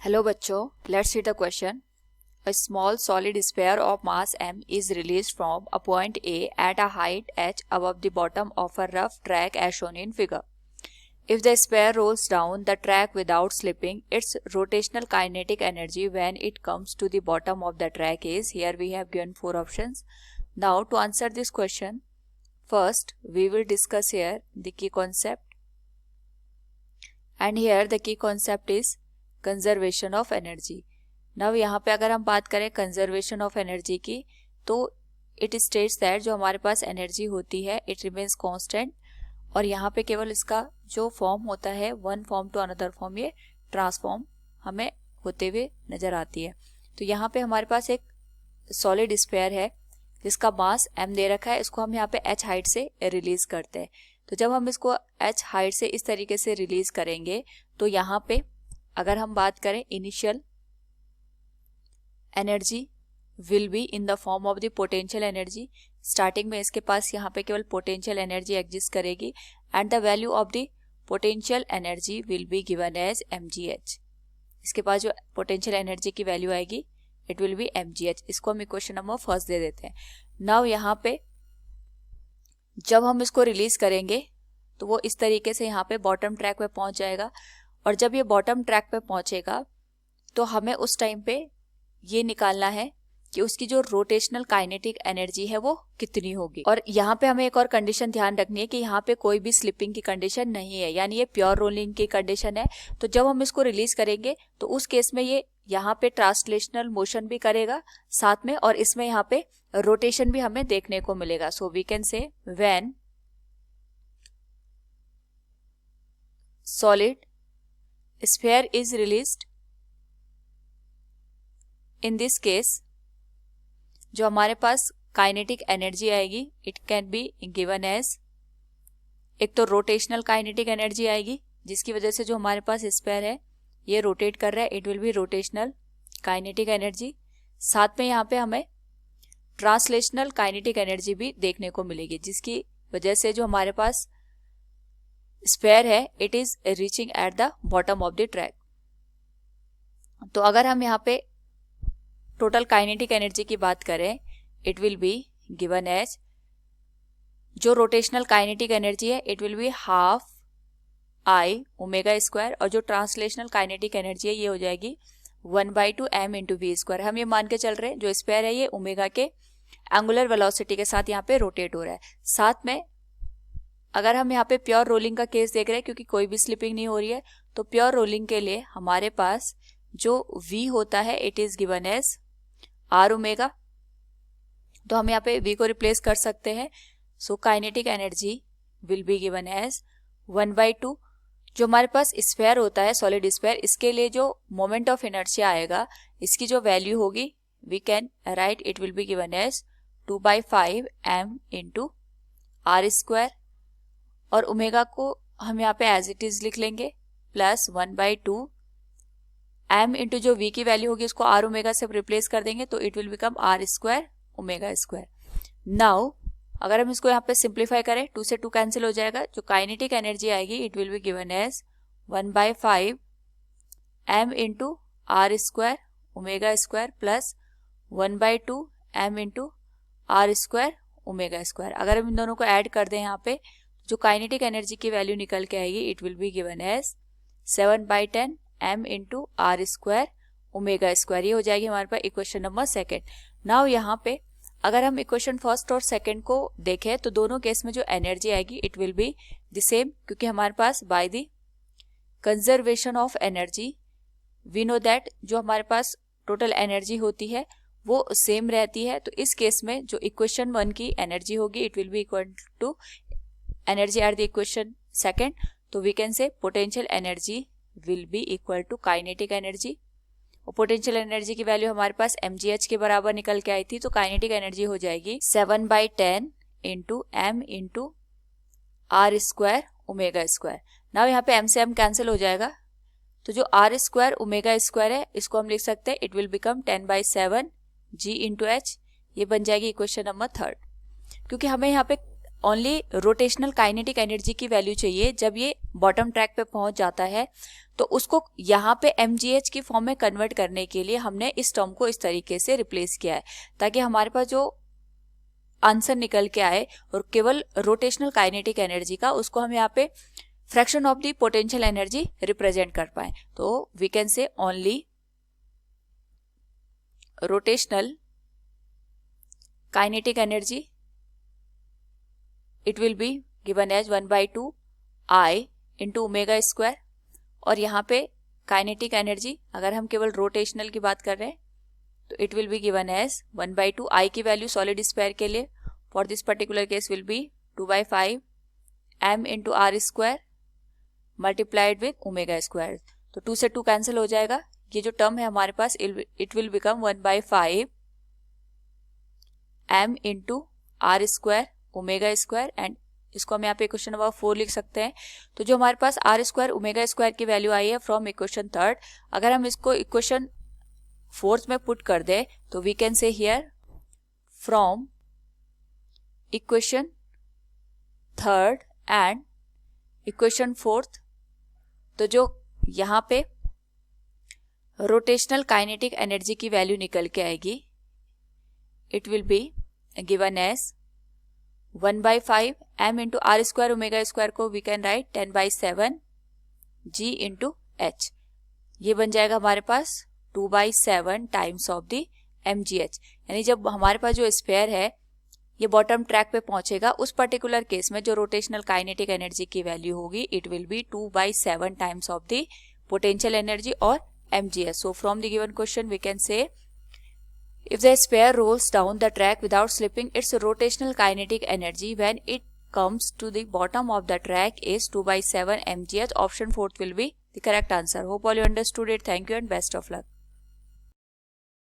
Hello बच्चों, let's see the question. A small solid sphere of mass m is released from a point A at a height h above the bottom of a rough track as shown in figure. If the sphere rolls down the track without slipping, its rotational kinetic energy when it comes to the bottom of the track is, here we have given 4 options. Now to answer this question, first we will discuss here the key concept, and here the key concept is conservation of energy. Now यहाँ पे अगर हम बात करें conservation of energy की, तो it states that जो हमारे पास एनर्जी होती है इट रिमेन्स कांस्टेंट, और यहाँ पे केवल इसका जो फॉर्म होता है one form to another form ये ट्रांसफॉर्म हमें होते हुए नजर आती है. तो यहाँ पे हमारे पास एक सॉलिड स्फीयर है जिसका मास m दे रखा है, इसको हम यहाँ पे h हाइट से रिलीज करते हैं. तो जब हम इसको h हाइट से इस तरीके से रिलीज करेंगे तो यहाँ पे अगर हम बात करें initial energy will be in the form of the potential energy. Starting में इसके पास यहाँ पे केवल पोटेंशियल एनर्जी एग्जिस्ट करेगी and the value of the potential energy will be given as mgh. इसके पास जो पोटेंशियल एनर्जी की वैल्यू आएगी इट विल बी mgh. इसको हम इक्वेशन नंबर फर्स्ट दे देते हैं. नाउ यहाँ पे जब हम इसको रिलीज करेंगे तो वो इस तरीके से यहाँ पे बॉटम ट्रैक पे पहुंच जाएगा, और जब ये बॉटम ट्रैक पे पहुंचेगा तो हमें उस टाइम पे ये निकालना है कि उसकी जो रोटेशनल काइनेटिक एनर्जी है वो कितनी होगी. और यहाँ पे हमें एक और कंडीशन ध्यान रखनी है कि यहाँ पे कोई भी स्लिपिंग की कंडीशन नहीं है, यानी ये प्योर रोलिंग की कंडीशन है. तो जब हम इसको रिलीज करेंगे तो उस केस में ये यहाँ पे ट्रांसलेशनल मोशन भी करेगा साथ में, और इसमें यहाँ पे रोटेशन भी हमें देखने को मिलेगा. So we can say when solid sphere is released, in this case जो हमारे पास काइनेटिक एनर्जी आएगी it can be given as, एक तो रोटेशनल काइनेटिक एनर्जी आएगी जिसकी वजह से जो हमारे पास स्फीयर है ये रोटेट कर रहा है, it will B rotational kinetic energy. साथ में यहाँ पे हमें ट्रांसलेशनल काइनेटिक एनर्जी भी देखने को मिलेगी जिसकी वजह से जो हमारे पास स्फीयर है it is reaching at the bottom of the track. तो अगर हम यहाँ पे टोटल काइनेटिक एनर्जी की बात करें it will be given as, जो रोटेशनल काइनेटिक एनर्जी है it will be half I omega square, और जो ट्रांसलेशनल काइनेटिक एनर्जी है ये हो जाएगी 1/2 m इंटू वी स्क्वायर. हम ये मान के चल रहे हैं जो स्फीयर है ये ओमेगा के एंगुलर वेलोसिटी के साथ यहाँ पे रोटेट हो रहा है. साथ में अगर हम यहाँ पे प्योर रोलिंग का केस देख रहे हैं क्योंकि कोई भी स्लिपिंग नहीं हो रही है, तो प्योर रोलिंग के लिए हमारे पास जो v होता है it is given as r omega. तो हम यहाँ पे v को रिप्लेस कर सकते हैं. So kinetic energy will be given as 1/2. जो हमारे पास स्फीयर होता है सॉलिड स्फीयर, इसके लिए जो मोमेंट ऑफ इनर्शिया आएगा इसकी जो वैल्यू होगी we can write it will be given as 2/5 m into r square, और ओमेगा को हम यहाँ पे एज इट इज लिख लेंगे प्लस 1/2 m इंटू जो v की वैल्यू होगी उसको r ओमेगा से रिप्लेस कर देंगे तो it will become r square omega square. Now अगर हम इसको यहाँ पे सिंप्लीफाई करें 2 से 2 कैंसिल हो जाएगा. जो काइनेटिक एनर्जी आएगी it will be given as 1/5 m into r square omega square plus 1/2 m into r square omega square. अगर हम इन दोनों को ऐड कर दें यहाँ पे जो काइनेटिक एनर्जी की वैल्यू निकल के आएगी it will be given as 7/10 m into are square omega square. ये हो जाएगी हमारे पास इक्वेशन नंबर सेकेंड. नाउ यहाँ पे अगर हम इक्वेशन फर्स्ट और सेकेंड को देखें तो दोनों केस में जो एनर्जी आएगी it will be the same, क्योंकि हमारे पास by the conservation of energy we know that जो हमारे पास टोटल एनर्जी होती है वो सेम रहती है. तो इस केस में जो इक्वेशन 1 की एनर्जी होगी it will be equal to energy at the equation second. तो we can say potential energy will be equal to kinetic energy, और पोटेंशियल एनर्जी की वैल्यू हमारे पास mgh के बराबर निकल के आई थी. तो काइनेटिक एनर्जी हो जाएगी 7/10 into m into are square omega square. Now यहाँ पे m से m कैंसिल हो जाएगा, तो जो r स्क्वायर ओमेगा स्क्वायर है इसको हम लिख सकते हैं it will become 10/7 g into h. ये बन जाएगी इक्वेशन नंबर थर्ड. क्योंकि हमें यहाँ पे ओनली रोटेशनल काइनेटिक एनर्जी की वैल्यू चाहिए जब ये बॉटम ट्रैक पे पहुंच जाता है। तो उसको यहाँ पे mgh की फॉर्म में कन्वर्ट करने के लिए हमने इस टर्म को इस तरीके से रिप्लेस किया है ताकि हमारे पास जो आंसर निकल के आए और केवल रोटेशनल काइनेटिक एनर्जी का उसको हम यहाँ पे fraction of the potential energy represent कर पाए। तो we can say only rotational kinetic energy it will be given as 1/2 I into omega square. और यहाँ पे काइनेटिक एनर्जी अगर हम केवल रोटेशनल की बात कर रहे हैं तो it will be given as 1/2 I की वैल्यू सॉलिड स्फीयर के लिए for this particular case will be 2/5 m into are square multiplied with omega square. तो 2 से 2 कैंसिल हो जाएगा। ये जो टर्म है हमारे पास it will become 1/5 m into are square omega square and इसको हम यहाँ पे इक्वेशन नंबर 4 लिख सकते हैं। तो जो हमारे पास आर स्क्वायर ओमेगा स्क्वायर की वैल्यू आई है फ्रॉम इक्वेशन 3, अगर हम इसको इक्वेशन 4 में पुट कर दे तो we can say here from equation 3 and equation 4, तो जो यहाँ पे रोटेशनल काइनेटिक एनर्जी की वैल्यू निकल के आएगी it will be given as 1/5 m into are square omega square को we can write 10/7 g into h। ये बन जाएगा हमारे पास 2/7 टाइम्स ऑफ द mgh। यानी जब हमारे पास जो स्फीयर है ये बॉटम ट्रैक पे पहुंचेगा उस पर्टिकुलर केस में जो रोटेशनल काइनेटिक एनर्जी की वैल्यू होगी it will be 2/7 times of the potential energy और mgh। So from the given question we can say if the sphere rolls down the track without slipping, its rotational kinetic energy when it comes to the bottom of the track is 2/7 mgh. Option 4 will be the correct answer. Hope all you understood it. Thank you and best of luck.